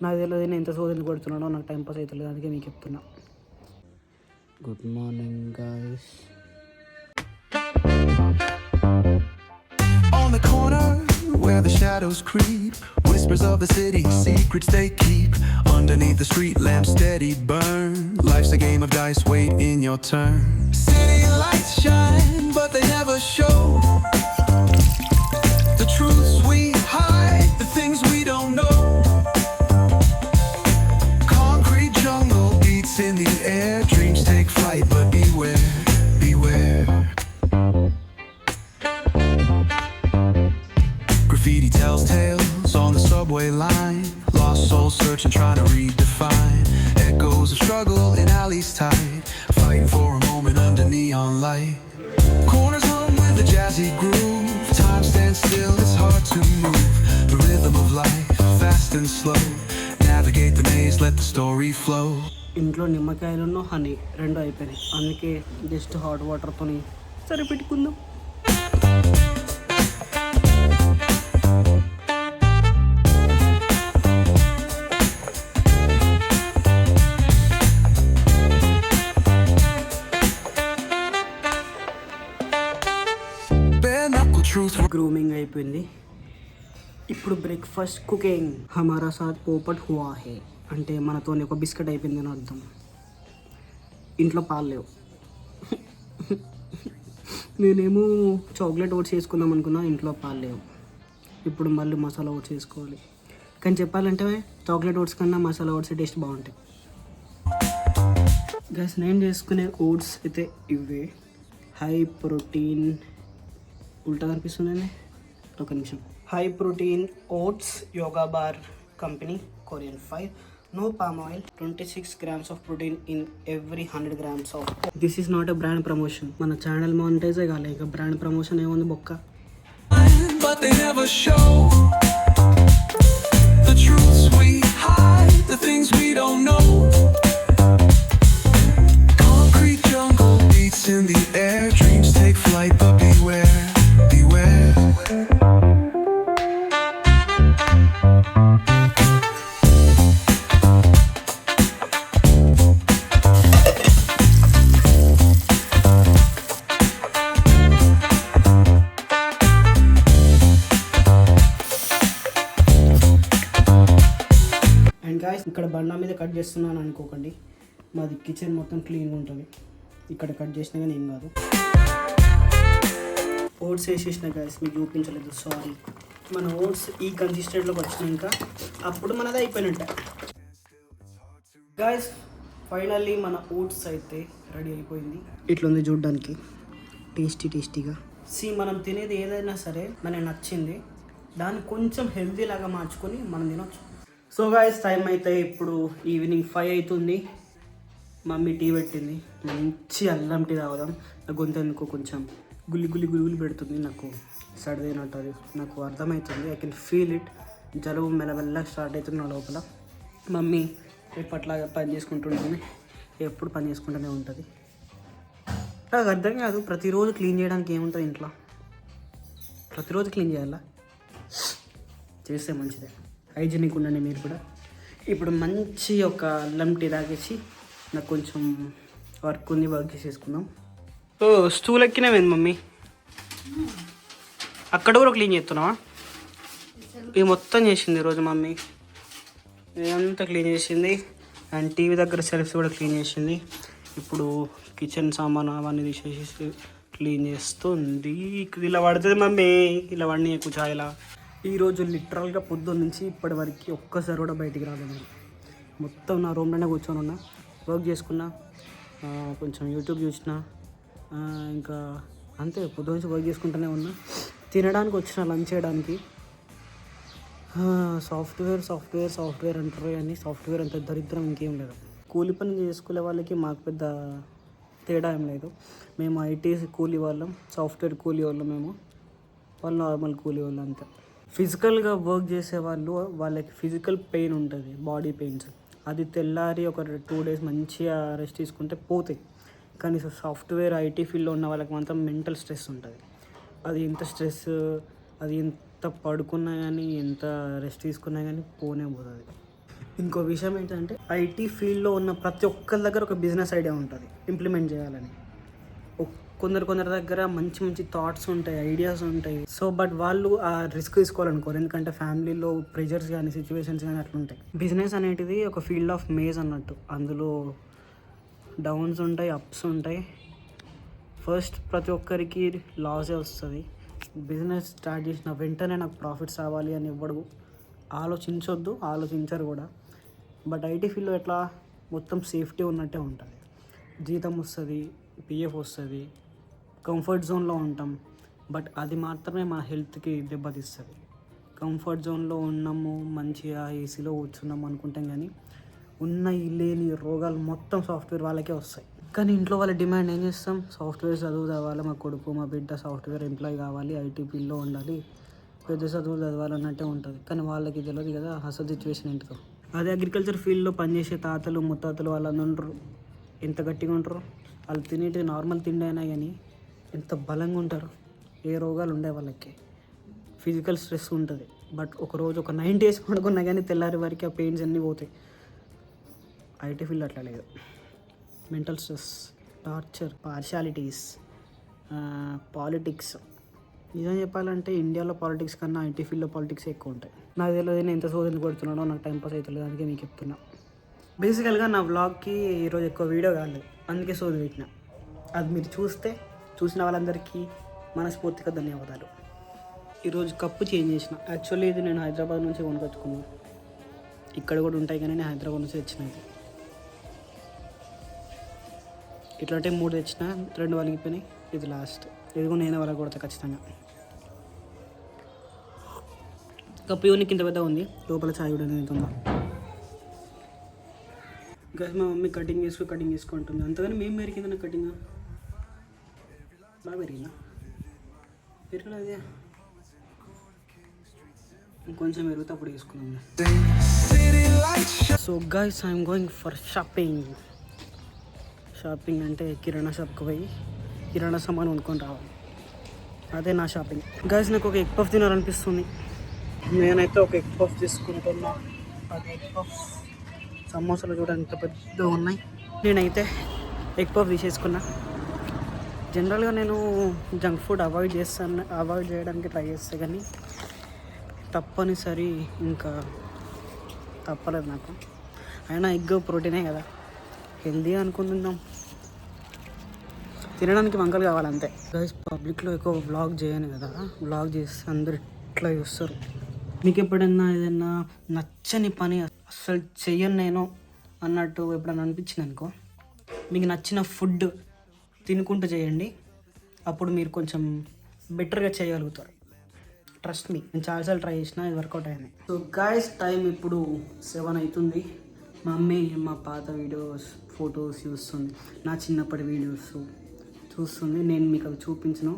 నాకు తెలియదు నేను ఎంత సోదరిని కొడుతున్నానో, నాకు టైం పాస్ అవుతలేదు, అందుకే మీకు చెప్తున్నా. Good morning guys. On the corner where the shadows creep, whispers of the city, secrets they keep. Underneath the street lamps steady burn. Life's a game of dice, wait in your turn. City lights shine, but they never show the truths we hide, the things we don't know. Concrete jungle beats in the air, dreams take flight, but beware, beware. Graffiti tells tales on the subway line. Lost souls searching, trying to redefine. Echoes of struggle in alleys tight, fighting for a moment under neon light. Corners hum with a jazzy groove. Time stands still, it's hard to move. The rhythm of life, fast and slow. Navigate the maze, let the story flow. ఇంట్లో నిమ్మకాయలను honey రెండు అయిపోయినాయి, అందుకే just hot వాటర్తో సరే పెట్టుకుందాం. Grooming అయిపోయింది. ఇప్పుడు breakfast cooking. హమారా సాత్ పోపట్ హువా హే అంటే మనతో ఒక బిస్కెట్ అయిపోయింది అని అర్థం. ఇంట్లో పాలు లేవు. నేనేమో చాక్లెట్ ఓట్స్ చేసుకుందాం అనుకున్నా, ఇంట్లో పాలు లేవు. ఇప్పుడు మళ్ళీ మసాలా ఓట్స్ వేసుకోవాలి. కానీ చెప్పాలంటే చాక్లెట్ ఓట్స్ కన్నా మసాలా ఓట్స్ టేస్ట్ బాగుంటాయి. గైస్ నేను చేసుకునే ఓట్స్ అయితే ఇవే. హై ప్రోటీన్, ఉల్టా కనిపిస్తున్నాయి, ఒక నిమిషం. High protein oats, Yoga bar company, Korean 5, no palm oil, 26 grams of protein in every 100 grams of. This is not a brand promotion. మన ఛానల్ మానిటైజ్ కాలే, ఇక బ్రాండ్ ప్రమోషన్ ఏముంది బొక్క. But they never show the truths we hide, the things we don't know. Concrete jungle beats in the air, dreams take flight, but beware, beware. And guys ఇక్కడ బండ మీద cut చేస్తున్నాను అనుకోకండి, మాది కిచెన్ మొత్తం క్లీన్గా ఉంటుంది. ఇక్కడ కట్ చేసినా కానీ ఏం కాదు. ఓట్స్ వేసేసిన గాయస్, మీకు చూపించలేదు, సారీ. మన ఓట్స్ ఈ కన్సిస్టెంట్లోకి వచ్చినాక అప్పుడు మనది అయిపోయినట్టే. గాయస్ ఫైనల్లీ మన ఓట్స్ అయితే రెడీ అయిపోయింది. ఇట్లుంది చూడ్డానికి, టేస్టీగా. మనం తినేది ఏదైనా సరే మనకి నచ్చింది, దాన్ని కొంచెం హెల్తీ లాగా మార్చుకొని మనం తినొచ్చు. సో గాయస్ టైం అయితే ఇప్పుడు ఈవినింగ్ 5 అవుతుంది. మమ్మీ టీ పెట్టింది, మంచి అల్లం టీ తాగుదాం. నా గొంతు ఎందుకు కొంచెం గుల్లి పెడుతుంది, నాకు సర్దైనట్టు అది నాకు అర్థమవుతుంది. I can feel it. జలుబు మెల్లమెల్లగా స్టార్ట్ అవుతుంది నా లోపల. మమ్మీ ఎప్పట్లాగా పని చేసుకుంటుంటుంది, ఎప్పుడు పని చేసుకుంటూనే ఉంటుంది. నాకు అర్థం కాదు, ప్రతిరోజు క్లీన్ చేయడానికి ఏముంటుంది ఇంట్లో? ప్రతిరోజు క్లీన్ చేయాలా? చేస్తే మంచిదే, హైజీనిక్ ఉండండి మీరు కూడా. ఇప్పుడు మంచి ఒక అల్లం టీ తాగేసి నాకు కొంచెం వర్క్ ఉంది, వర్క్ చేసేసుకుందాం. ఓ స్టూల్ ఎక్కినావేంది మమ్మీ? అక్కడ కూడా క్లీన్ చేస్తున్నావా? ఇది మొత్తం చేసింది ఈరోజు మమ్మీ, ఇదంతా క్లీన్ చేసింది. అండ్ టీవీ దగ్గర సెల్ఫ్స్ కూడా క్లీన్ చేసింది. ఇప్పుడు కిచెన్ సామాన్ అవన్నీ తీసేసి క్లీన్ చేస్తుంది. ఇలా పడుతుంది మమ్మీ, ఇలా పడినాయి ఎక్కువ ఛాయలా. ఈరోజు లిటరల్గా పొద్దున్న నుంచి ఇప్పటి వరకు ఒక్కసారి కూడా బయటికి రాలేదు. మొత్తం నా రూమ్లోనే కూర్చొని ఉన్నా, వర్క్ చేసుకున్నా, కొంచెం యూట్యూబ్ చూసిన, ఇంకా అంతే. పొద్దు నుంచి వర్క్ చేసుకుంటూనే ఉన్నా. తినడానికి వచ్చిన, లంచ్ చేయడానికి. సాఫ్ట్వేర్ అంటారు కానీ సాఫ్ట్వేర్ అంత దరిద్రం ఇంకేం లేదు. కూలి పని చేసుకునే వాళ్ళకి మాకు పెద్ద తేడా ఏం లేదు. మేము ఐటీ కూలీ వాళ్ళం, సాఫ్ట్వేర్ కూలీ వాళ్ళం. వాళ్ళు నార్మల్ కూలీ వాళ్ళు అంతే. ఫిజికల్గా వర్క్ చేసే వాళ్ళకి ఫిజికల్ పెయిన్ ఉంటుంది, బాడీ పెయిన్స్. అది తెల్లారి ఒక 2 days మంచిగా రెస్ట్ తీసుకుంటే పోతాయి. కానీ సాఫ్ట్వేర్ ఐటీ ఫీల్డ్లో ఉన్న వాళ్ళకి మాత్రం మెంటల్ స్ట్రెస్ ఉంటుంది. అది ఎంత స్ట్రెస్, అది ఎంత పడుకున్నా కానీ, ఎంత రెస్ట్ తీసుకున్నా కానీ పోనే పోతుంది. ఇంకో విషయం ఏంటంటే ఐటీ ఫీల్డ్లో ఉన్న ప్రతి ఒక్కరి దగ్గర ఒక బిజినెస్ ఐడియా ఉంటుంది ఇంప్లిమెంట్ చేయాలని. కొందరి దగ్గర మంచి మంచి థాట్స్ ఉంటాయి, ఐడియాస్ ఉంటాయి. సో బట్ వాళ్ళు ఆ రిస్క్ తీసుకోవాలనుకోరు, ఎందుకంటే ఫ్యామిలీలో ప్రెషర్స్ కానీ సిచ్యువేషన్స్ కానీ అట్లుంటాయి. బిజినెస్ అనేటిది ఒక ఫీల్డ్ ఆఫ్ మేజ్ అన్నట్టు. అందులో డౌన్స్ ఉంటాయి, అప్స్ ఉంటాయి. ఫస్ట్ ప్రతి ఒక్కరికి లాసే వస్తుంది. బిజినెస్ స్టార్ట్ చేసిన వెంటనే నాకు ప్రాఫిట్స్ రావాలి అని ఎవ్వడు ఆలోచించరు కూడా. బట్ ఐటీ ఫీల్డ్లో ఎట్లా మొత్తం సేఫ్టీ ఉన్నట్టే ఉంటుంది. జీతం వస్తుంది, పిఎఫ్ వస్తుంది, కంఫర్ట్ జోన్లో ఉంటాం. బట్ అది మాత్రమే మన హెల్త్కి దెబ్బతీస్తుంది. కంఫర్ట్ జోన్లో ఉన్నాము, మంచిగా ఏసీలో కూర్చున్నాము అనుకుంటాం, కానీ లేని రోగాలు మొత్తం సాఫ్ట్వేర్ వాళ్ళకే వస్తాయి. కానీ ఇంట్లో వాళ్ళ డిమాండ్ ఏం చేస్తాం? సాఫ్ట్వేర్ చదువు చదవాలి, మా కొడుకు మా బిడ్డ సాఫ్ట్వేర్ ఎంప్లాయ్ కావాలి, ఐటీ ఫీల్డ్లో ఉండాలి, పెద్ద చదువులు చదవాలన్నట్టే ఉంటుంది. కానీ వాళ్ళకి తెలియదు కదా అసలు సిచ్యువేషన్ ఏంటో. అదే అగ్రికల్చర్ ఫీల్డ్లో పనిచేసే తాతలు ముత్తాతలు వాళ్ళందరూ ఉంటారు, ఎంత గట్టిగా ఉంటారు. వాళ్ళు తినేటి నార్మల్ తిండి అయినా కానీ ఎంత బలంగా ఉంటారు. ఏ రోగాలు ఉండే వాళ్ళకి. ఫిజికల్ స్ట్రెస్ ఉంటుంది, బట్ ఒకరోజు ఒక 9 days పడుకున్నా కానీ తెల్లారి వరకు ఆ పెయిన్స్ అన్నీ పోతాయి. ఐటీ ఫీల్డ్ అట్లా లేదు. Mental stress, torture, partialities, politics. నిజం చెప్పాలంటే ఇండియాలో పాలిటిక్స్ కన్నా ఐటీ ఫీల్డ్లో పాలిటిక్స్ ఎక్కువ ఉంటాయి. నాకు తెలియదు నేను ఎంత సోదరిని కొడుతున్నానో, నాకు టైంపాస్ అవుతుంది, అందుకే మీకు చెప్తున్నా. బేసికల్గా నా వ్లాగ్కి ఈరోజు ఎక్కువ వీడియో కాలేదు, అందుకే సోది పెట్టిన. అది మీరు చూసిన వాళ్ళందరికీ మనస్ఫూర్తిగా ధన్యవాదాలు. ఈరోజు కప్పు చేంజ్ చేసిన. యాక్చువల్లీ ఇది నేను హైదరాబాద్ నుంచి కొనుకొచ్చుకున్నాను. ఇక్కడ కూడా ఉంటాయి కానీ నేను హైదరాబాద్ నుంచి తెచ్చినది. ఇట్లాంటి 3 తెచ్చిన, 2 వలిగిపోయినాయి, ఇది లాస్ట్. ఇది కూడా నేనే వాళ్ళకి కొడతా ఖచ్చితంగా. కప్పు యూనికి ఇంత పెద్ద ఉంది, లోపల చాయ్ కూడా ఎంత ఉందా. ఇంకా మా మమ్మీ కటింగ్ చేసుకుంటుంది. అంతగాని మేము పెరిగింది నా కటింగ్ బాగా పెరిగిందా? పెరగలేదే, ఇంకొంచెం పెరిగితే అప్పుడు వేసుకున్నాం. So guys I'm going for shopping అంటే కిరాణా షాప్కి పోయి కిరాణా సామాన్ కొనుక్కొని రావాలి. అదే నా షాపింగ్. గైస్ నాకు ఒక ఎగ్ పఫ్ తినాలనిపిస్తుంది. నేనైతే ఒక ఎగ్ పఫ్ తీసుకుంటున్నా. అది ఎగ్ పఫ్ సమోసాలు కూడా ఎంత పెద్దగా ఉన్నాయి. నేనైతే ఎగ్ పఫ్ తీసేసుకున్నా. జనరల్గా నేను జంక్ ఫుడ్ అవాయిడ్ చేయడానికి ట్రై చేస్తే, కానీ తప్పనిసరి ఇంకా తప్పలేదు నాకు. అయినా ఎగ్ ప్రోటీనే కదా, హెల్దీ అనుకుంటున్నాం. తినడానికి వంకలు కావాలంతే. గైస్ పబ్లిక్లో ఎక్కువ వ్లాగ్ చేయను కదా, వ్లాగ్ చేస్తే అందరు ఇట్లా చూస్తారు. మీకు ఎప్పుడైనా ఏదైనా నచ్చని పని అస్సలు చెయ్యను నేను అన్నట్టు ఎప్పుడైనా అనిపించింది అనుకో, మీకు నచ్చిన ఫుడ్ తినుకుంటూ చేయండి, అప్పుడు మీరు కొంచెం బెటర్గా చేయగలుగుతారు. ట్రస్ట్ మీ, నేను చాలాసార్లు ట్రై చేసిన, ఇది వర్కౌట్ అయింది. సో గాయస్ టైం ఇప్పుడు 7 అవుతుంది. మా మమ్మీ మా పాత వీడియోస్ ఫొటోస్ చూస్తుంది, నా చిన్నప్పటి వీడియోస్ చూస్తుంది. నేను మీకు అవి చూపించను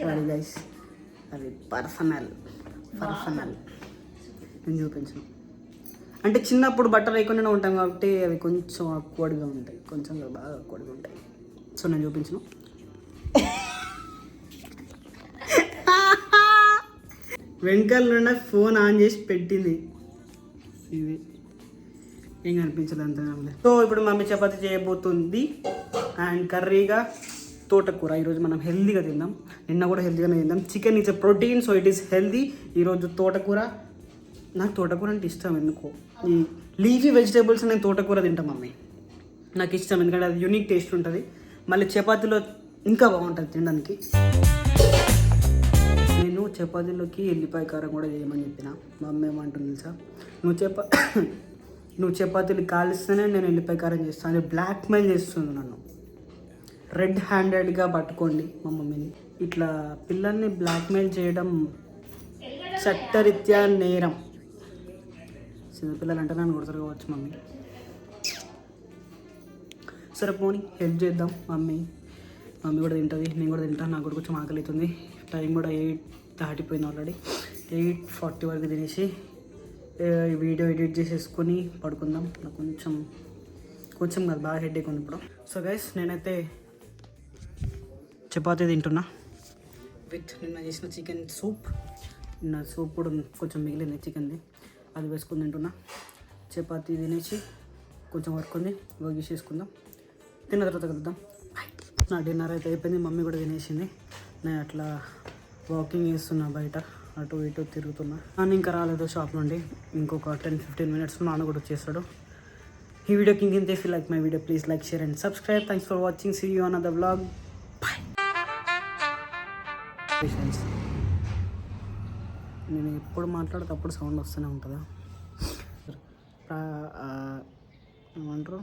సారీ గైస్, అవి పర్సనల్ నేను చూపించను. అంటే చిన్నప్పుడు బట్టలు వేయకుండా ఉంటాం కాబట్టి అవి కొంచెం ఆక్వర్డ్గా ఉంటాయి, కొంచెం బాగా ఆక్వర్డ్గా ఉంటాయి. సో నేను చూపించను. వెంకల్ నుండి ఫోన్ ఆన్ చేసి పెట్టింది, ఇది ఏం కనిపించలేదు అంత. సో ఇప్పుడు మమ్మీ చపాతీ చేయబోతుంది అండ్ కర్రీగా తోటకూర. ఈరోజు మనం హెల్దీగా తిందాం. నిన్న కూడా హెల్దీగానే తిందాం. Chicken it's a protein, so it is healthy. ఈరోజు తోటకూర. నాకు తోటకూర అంటే ఇష్టం. ఎందుకో ఈ లీఫీ వెజిటేబుల్స్ నేను తోటకూర తింటాం మమ్మీ, నాకు ఇష్టం. ఎందుకంటే అది యూనిక్ టేస్ట్ ఉంటుంది, మళ్ళీ చపాతీలో ఇంకా బాగుంటుంది తినడానికి. నేను చపాతీలోకి ఎల్లిపాయ కారం కూడా చేయమని చెప్పిన. మా అమ్మ ఏమంటుంది తెలుసా, నువ్వు చపాతీలు కాలిస్తేనే నేను ఎల్లిపాయ కారం చేస్తాను అని బ్లాక్మెయిల్ చేస్తుంది నన్ను. రెడ్ హ్యాండెడ్గా పట్టుకోండి మా మమ్మీని. ఇట్లా పిల్లల్ని బ్లాక్మెయిల్ చేయడం చట్టరీత్యా నేరం. చిన్నపిల్లలు అంటే నన్ను కొడతారు కావచ్చు మమ్మీ. సరే పోనీ హెల్ప్ చేద్దాం. మమ్మీ కూడా తింటుంది, నేను కూడా తింటాను. నాకు కూడా కొంచెం ఆకలి అవుతుంది. టైం కూడా 8 దాటిపోయింది ఆల్రెడీ. 8:40 వరకు తినేసి వీడియో ఎడిట్ చేసేసుకొని పడుకుందాం. నాకు కొంచెం కాదు బాగా హెడేక్ ఉంది ఇప్పుడు. సో గైస్ నేనైతే చపాతీ తింటున్నా విత్ నిన్న చేసిన చికెన్ సూప్ నా సూప్ కూడా కొంచెం మిగిలింది చికెన్ది, అది వేసుకొని తింటున్నా. చపాతీ తినేసి కొంచెం వర్క్ ఉంది, వర్క్ చేసేసుకుందాం. తిన్న తర్వాత కలుద్దాం. నా డిన్నర్ అయితే అయిపోయింది, మమ్మీ కూడా తినేసింది. నేను అట్లా వాకింగ్ చేస్తున్నా, బయట అటు ఇటు తిరుగుతున్నా. నాన్న ఇంకా రాలేదు షాప్ నుండి, ఇంకొక 10-15 మినిట్స్లో నాన్న కూడా వచ్చేస్తాడు. ఈ వీడియోకి ఇంకెంతే. Feel like my video please like, share and subscribe. Thanks for watching. See you on other vlog. Bye. నేను ఎప్పుడు మాట్లాడితే అప్పుడు సౌండ్ వస్తూనే ఉంటుందా? ఏమంటారు,